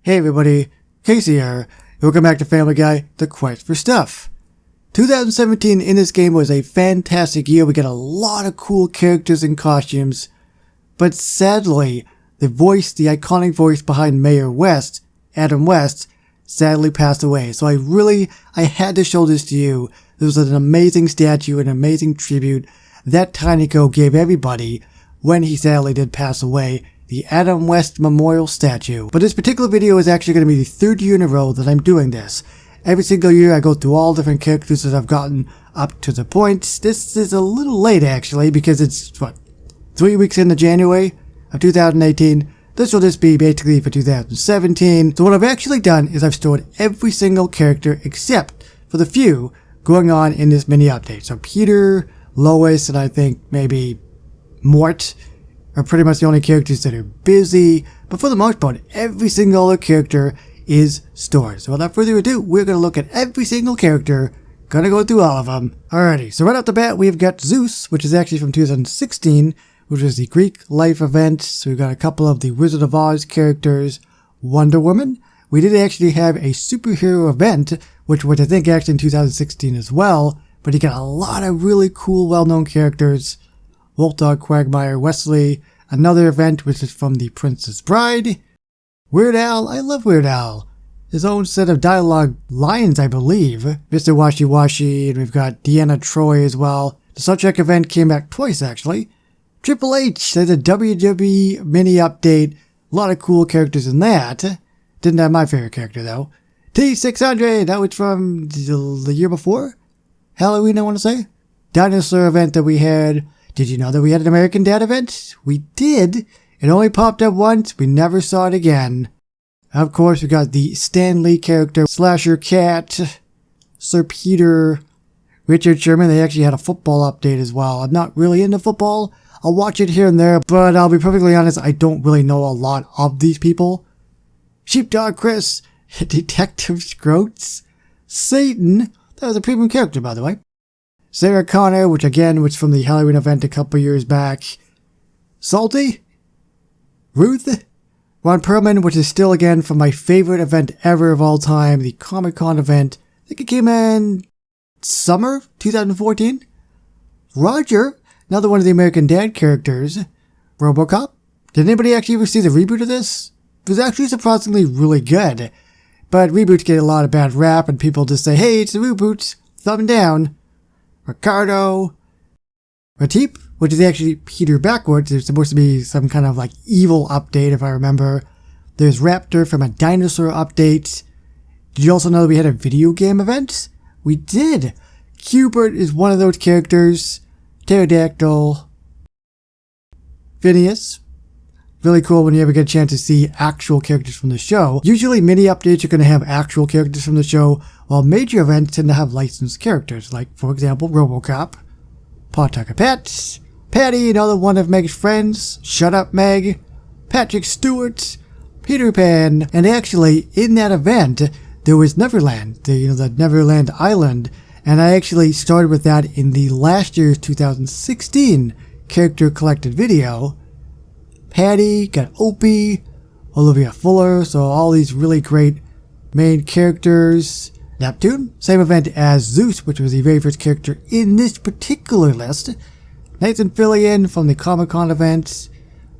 Hey everybody, Casey here. Welcome back to Family Guy, The Quest for Stuff. 2017 in this game was a fantastic year. We got a lot of cool characters and costumes, but sadly, the iconic voice behind Mayor West, Adam West, sadly passed away. So I had to show this to you. This was an amazing statue, an amazing tribute that Tinyco gave everybody when he sadly did pass away. The Adam West Memorial Statue. But this particular video is actually going to be the third year in a row that I'm doing this. Every single year I go through all different characters that I've gotten up to the point. This is a little late actually because it's, 3 weeks into January of 2018. This will just be basically for 2017. So what I've actually done is I've stored every single character except for the few going on in this mini update. So Peter, Lois, and I think maybe Mort are pretty much the only characters that are busy, but for the most part, every single other character is stored. So without further ado, we're going to look at every single character, gonna go through all of them. Alrighty, so right off the bat, we've got Zeus, which is actually from 2016, which is the Greek life event. So we've got a couple of the Wizard of Oz characters, Wonder Woman. We did actually have a superhero event, which was I think actually in 2016 as well, but you got a lot of really cool, well-known characters. Wolfdog, Quagmire, Wesley, another event which is from The Princess Bride. Weird Al, I love Weird Al. His own set of dialogue lines, I believe. Mr. Washi Washi, and we've got Deanna Troi as well. The Star Trek event came back twice actually. Triple H, there's a WWE mini update. A lot of cool characters in that. Didn't have my favorite character though. T600, that was from the year before? Halloween, I want to say. Dinosaur event that we had. Did you know that we had an American Dad event? We did. It only popped up once. We never saw it again. Of course, we got the Stan Lee character, Slasher Cat, Sir Peter, Richard Sherman. They actually had a football update as well. I'm not really into football. I'll watch it here and there, but I'll be perfectly honest, I don't really know a lot of these people. Sheepdog Chris, Detective Scroats, Satan. That was a premium character, by the way. Sarah Connor, which again was from the Halloween event a couple years back. Salty. Ruth. Ron Perlman, which is still again from my favorite event ever of all time, the Comic-Con event. I think it came in summer 2014. Roger, another one of the American Dad characters. RoboCop. Did anybody actually ever see the reboot of this? It was actually surprisingly really good. But reboots get a lot of bad rap and people just say, hey, it's a reboot. Thumb down. Ricardo, Ratip, which is actually Peter backwards. There's supposed to be some kind of like evil update if I remember. There's Raptor from a dinosaur update. Did you also know that we had a video game event? We did. Cubert is one of those characters. Pterodactyl. Phineas. Really cool when you ever get a chance to see actual characters from the show. Usually mini updates are going to have actual characters from the show, while major events tend to have licensed characters, like, for example, RoboCop, Paw Tucker Pets, Patty, another one of Meg's friends, Shut Up Meg, Patrick Stewart, Peter Pan, and actually, in that event, there was Neverland, the Neverland Island, and I actually started with that in the last year's 2016 character collected video. Patty, got Opie, Olivia Fuller, so all these really great main characters. Neptune, same event as Zeus, which was the very first character in this particular list. Nathan Fillion from the Comic-Con event.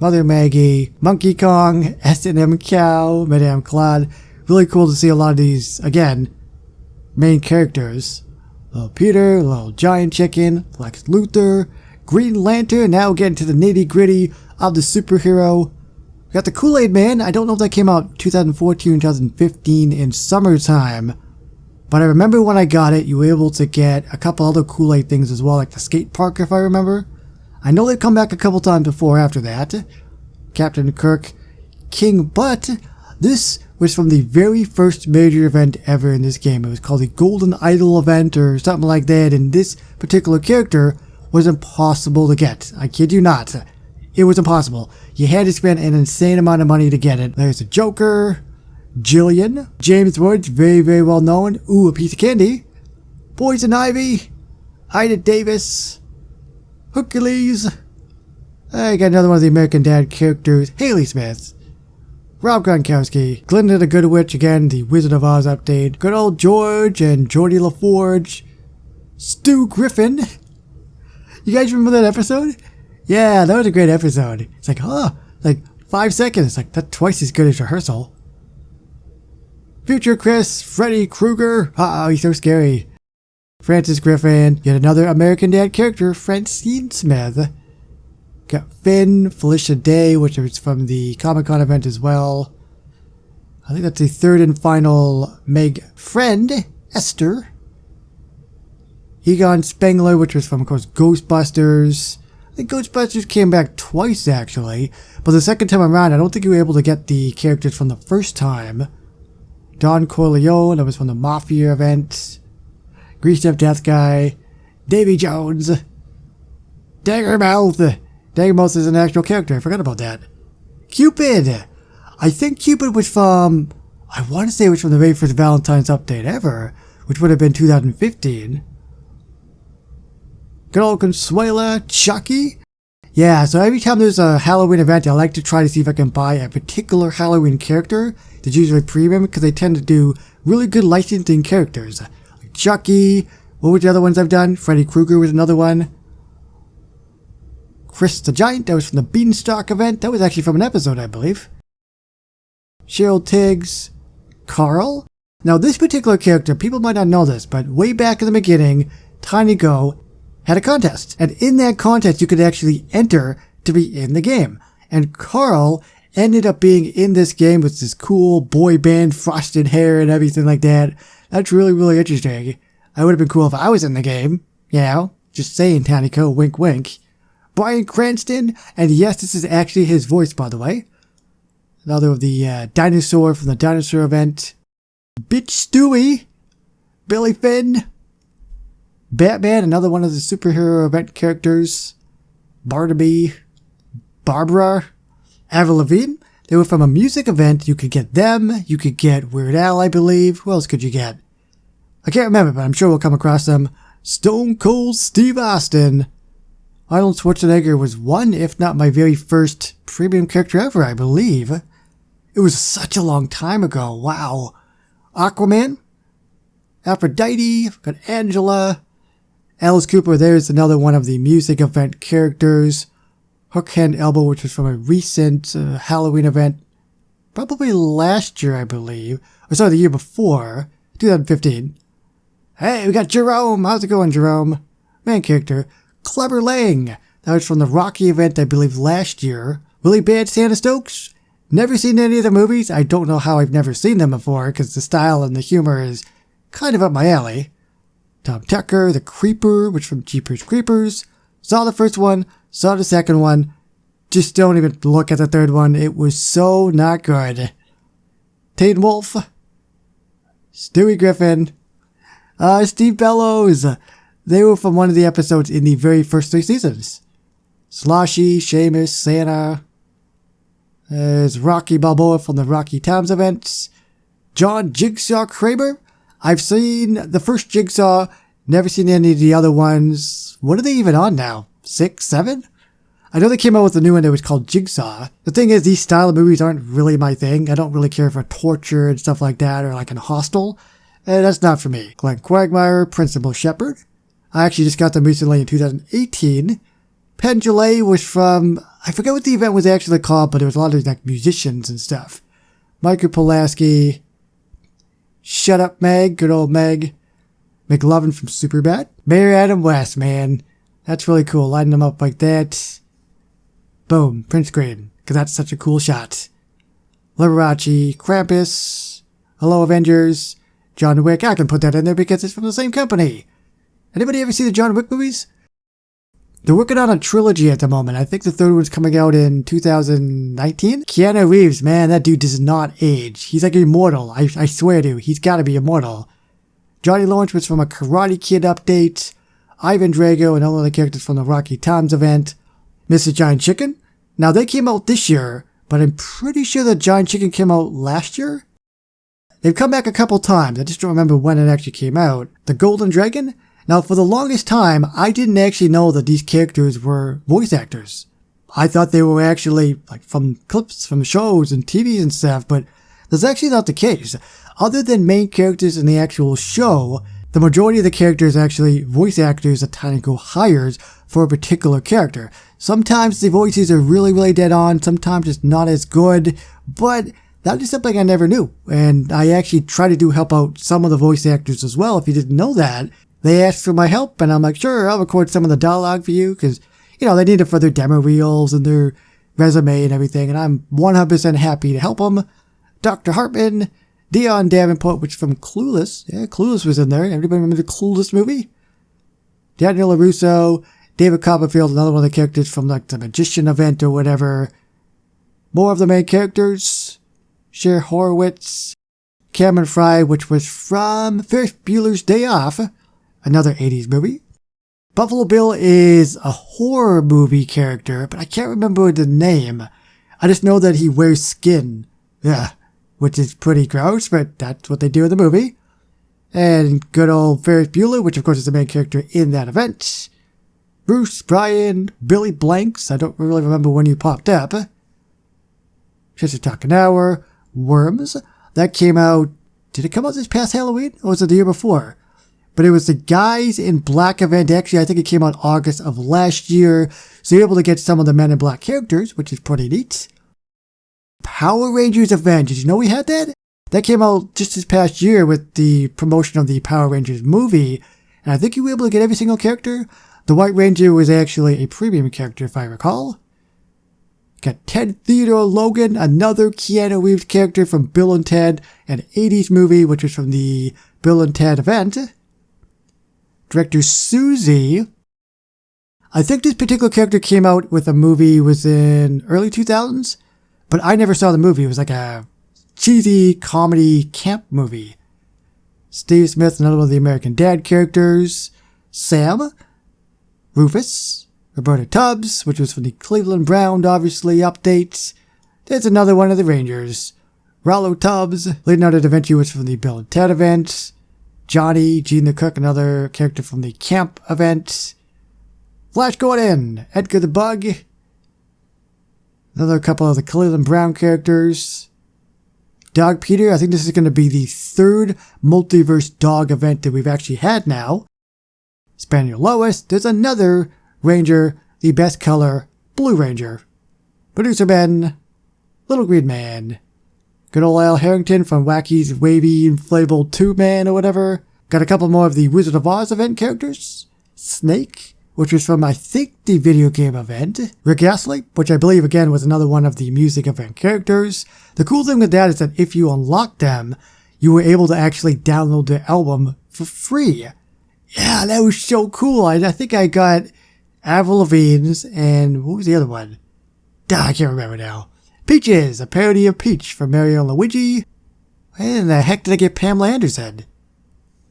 Mother Maggie, Monkey Kong, S&M Cow, Madame Claude. Really cool to see a lot of these, again, main characters. Little Peter, Little Giant Chicken, Lex Luthor, Green Lantern, now getting to the nitty-gritty of the superhero. We got the Kool-Aid Man. I don't know if that came out 2014, 2015 in summertime. But I remember when I got it, you were able to get a couple other Kool-Aid things as well, like the skate park, if I remember. I know they've come back a couple times before after that. Captain Kirk, King Butt. This was from the very first major event ever in this game. It was called the Golden Idol event or something like that, and this particular character was impossible to get. I kid you not. It was impossible. You had to spend an insane amount of money to get it. There's the Joker, Jillian, James Woods, very, very well known. Ooh, a piece of candy. Poison Ivy, Ida Davis, Hercules. I got another one of the American Dad characters, Haley Smith. Rob Gronkowski, Glinda the Good Witch again, the Wizard of Oz update, good old George and Geordie LaForge, Stu Griffin. You guys remember that episode? Yeah, that was a great episode. It's like, like 5 seconds. Like, that's twice as good as rehearsal. Future Chris, Freddy Krueger. Uh-oh, he's so scary. Francis Griffin, yet another American Dad character, Francine Smith. Got Finn, Felicia Day, which is from the Comic-Con event as well. I think that's the third and final Meg friend, Esther. Egon Spengler, which was from, of course, Ghostbusters. I think Ghostbusters came back twice, actually. But the second time around, I don't think you were able to get the characters from the first time. Don Corleone, that was from the Mafia event. Greased Up Death Guy. Davy Jones. Daggermouth. Daggermouth is an actual character. I forgot about that. Cupid. I think Cupid was from... I want to say it was from the very first Valentine's update ever, which would have been 2015. Good old Consuela. Chucky. Yeah, so every time there's a Halloween event, I like to try to see if I can buy a particular Halloween character that's usually premium, because they tend to do really good licensing characters. Like Chucky. What were the other ones I've done? Freddy Krueger was another one. Chris the Giant, that was from the Beanstalk event. That was actually from an episode, I believe. Cheryl Tiggs. Carl. Now, this particular character, people might not know this, but way back in the beginning, Tiny Go had a contest. And in that contest, you could actually enter to be in the game. And Carl ended up being in this game with this cool boy band, frosted hair and everything like that. That's really, really interesting. I would have been cool if I was in the game. You know, just saying, Tiny Go, wink, wink. Bryan Cranston, and yes, this is actually his voice, by the way. Another of the dinosaur from the dinosaur event. Bitch Stewie. Billy Finn. Batman, another one of the superhero event characters. Barnaby. Barbara. Avril Lavigne. They were from a music event. You could get them. You could get Weird Al, I believe. Who else could you get? I can't remember, but I'm sure we'll come across them. Stone Cold Steve Austin. Arnold Schwarzenegger was one, if not my very first premium character ever, I believe. It was such a long time ago. Wow. Aquaman. Aphrodite. Got Angela. Alice Cooper, there's another one of the music event characters. Hook Hand Elbow, which was from a recent Halloween event. Probably last year, I believe. Or sorry, the year before. 2015. Hey, we got Jerome. How's it going, Jerome? Main character. Clubber Lang. That was from the Rocky event, I believe, last year. Really bad Santa Stokes. Never seen any of the movies. I don't know how I've never seen them before, because the style and the humor is kind of up my alley. Tom Tucker, The Creeper, which from Jeepers Creepers. Saw the first one, saw the second one. Just don't even look at the third one. It was so not good. Tate Wolf. Stewie Griffin. Steve Bellows. They were from one of the episodes in the very first 3 seasons. Sloshy, Seamus, Santa. There's Rocky Balboa from the Rocky Times events. John Jigsaw Kramer. I've seen the first Jigsaw, never seen any of the other ones. What are they even on now? 6, 7? I know they came out with a new one that was called Jigsaw. The thing is, these style of movies aren't really my thing. I don't really care for torture and stuff like that, or like in Hostel. That's not for me. Glenn Quagmire, Principal Shepherd. I actually just got them recently in 2018. Penn Jillette was from... I forget what the event was actually called, but there was a lot of like musicians and stuff. Michael Pulaski. Shut Up Meg, good old Meg. McLovin from Superbad. Mayor Adam West, man. That's really cool. Lighting them up like that. Boom. Print screen. Because that's such a cool shot. Liberace. Krampus. Hello Avengers. John Wick. I can put that in there because it's from the same company. Anybody ever see the John Wick movies? They're working on a trilogy at the moment. I think the third one's coming out in 2019. Keanu Reeves, man, that dude does not age. He's like immortal. I swear to you, he's got to be immortal. Johnny Lawrence was from a Karate Kid update. Ivan Drago and all other characters from the Rocky Times event. Mrs. Giant Chicken. Now, they came out this year, but I'm pretty sure the Giant Chicken came out last year. They've come back a couple times. I just don't remember when it actually came out. The Golden Dragon. Now, for the longest time, I didn't actually know that these characters were voice actors. I thought they were actually like from clips from shows and TVs and stuff, but that's actually not the case. Other than main characters in the actual show, the majority of the characters are actually voice actors that Tynico hires for a particular character. Sometimes the voices are really, really dead on, sometimes it's not as good, but that is something I never knew. And I actually try to help out some of the voice actors as well. If you didn't know that, they asked for my help, and I'm like, sure, I'll record some of the dialogue for you, because, you know, they need it for their demo reels and their resume and everything, and I'm 100% happy to help them. Dr. Hartman, Dion Davenport, which from Clueless. Yeah, Clueless was in there. Everybody remember the Clueless movie? Daniel LaRusso, David Copperfield, another one of the characters from like the Magician event or whatever. More of the main characters. Cher Horowitz, Cameron Fry, which was from Ferris Bueller's Day Off, another 80s movie. Buffalo Bill is a horror movie character, but I can't remember the name. I just know that he wears skin. Yeah, which is pretty gross, but that's what they do in the movie. And good old Ferris Bueller, which of course is the main character in that event. Bruce, Brian, Billy Blanks, I don't really remember when you popped up. Just Talk an Hour, Worms, that came out, did it come out this past Halloween, or was it the year before? But it was the Guys in Black event. Actually, I think it came out August of last year, so you're able to get some of the Men in Black characters, which is pretty neat. Power Rangers event, did you know we had that? That came out just this past year with the promotion of the Power Rangers movie, and I think you were able to get every single character. The White Ranger was actually a premium character, if I recall. Got Ted Theodore Logan, another Keanu Reeves character from Bill and Ted, an 80s movie, which was from the Bill and Ted event. Director Susie. I think this particular character came out with a movie was in early 2000s, but I never saw the movie. It was like a cheesy comedy camp movie. Steve Smith, another one of the American Dad characters. Sam. Rufus. Roberta Tubbs, which was from the Cleveland Brown, obviously, updates. There's another one of the Rangers. Rollo Tubbs. Leonardo da Vinci was from the Bill and Ted event. Johnny, Gene the Cook, another character from the camp event. Flash Gordon. Edgar the Bug. Another couple of the Cleveland Brown characters. Dog Peter, I think this is going to be the third multiverse dog event that we've actually had now. Spaniel Lois, there's another Ranger, the best color, Blue Ranger. Producer Ben, Little Green Man. Good old Al Harrington from Wacky's Wavy Inflatable 2 Man or whatever. Got a couple more of the Wizard of Oz event characters. Snake, which was from, I think, the video game event. Rick Astley, which I believe, again, was another one of the music event characters. The cool thing with that is that if you unlocked them, you were able to actually download the album for free. Yeah, that was so cool. I think I got Avril Lavigne's and what was the other one? I can't remember now. Peaches, a parody of Peach from Mario and Luigi. Where in the heck did I get Pamela Anderson?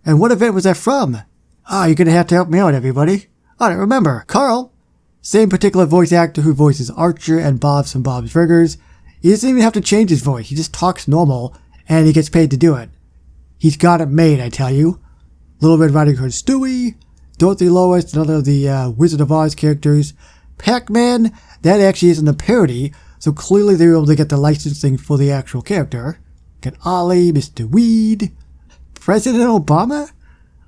And what event was that from? You're gonna have to help me out, everybody. I don't remember. Carl, same particular voice actor who voices Archer and Bob's from Bob's Burgers. He doesn't even have to change his voice. He just talks normal, and he gets paid to do it. He's got it made, I tell you. Little Red Riding Hood Stewie, Dorothy Lois, another of the Wizard of Oz characters. Pac-Man, that actually isn't a parody, so clearly they were able to get the licensing for the actual character. Got Ollie, Mr. Weed, President Obama?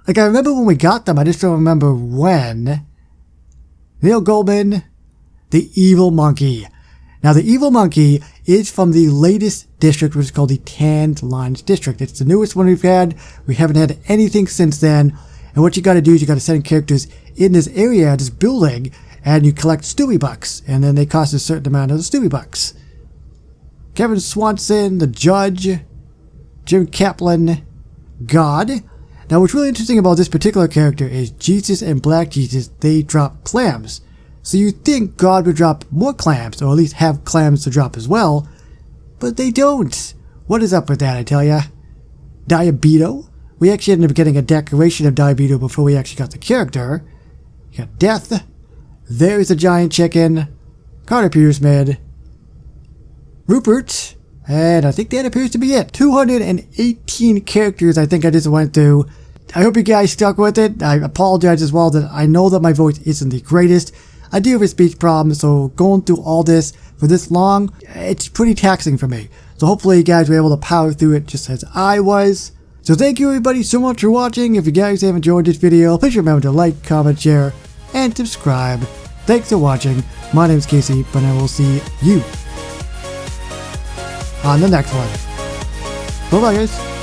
Like, I remember when we got them, I just don't remember when. Neil Goldman, the Evil Monkey. Now, the Evil Monkey is from the latest district, which is called the Tanned Lines District. It's the newest one we've had. We haven't had anything since then. And what you gotta do is you gotta send characters in this area, this building, and you collect Stewie Bucks. And then they cost a certain amount of the Stewie Bucks. Kevin Swanson, the Judge, Jim Kaplan, God. Now, what's really interesting about this particular character is Jesus and Black Jesus, they drop clams. So you'd think God would drop more clams, or at least have clams to drop as well, but they don't. What is up with that, I tell ya? Diabeto. We actually ended up getting a decoration of Diabeto before we actually got the character. You got Death. There's a giant chicken. Carter Pierce-Mid. Rupert. And I think that appears to be it. 218 characters I think I just went through. I hope you guys stuck with it. I apologize as well that I know that my voice isn't the greatest. I do have a speech problem, so going through all this for this long, it's pretty taxing for me. So hopefully you guys were able to power through it just as I was. So thank you everybody so much for watching. If you guys have enjoyed this video, please remember to like, comment, share, and subscribe. Thanks for watching. My name's Casey, but I will see you on the next one. Bye bye guys.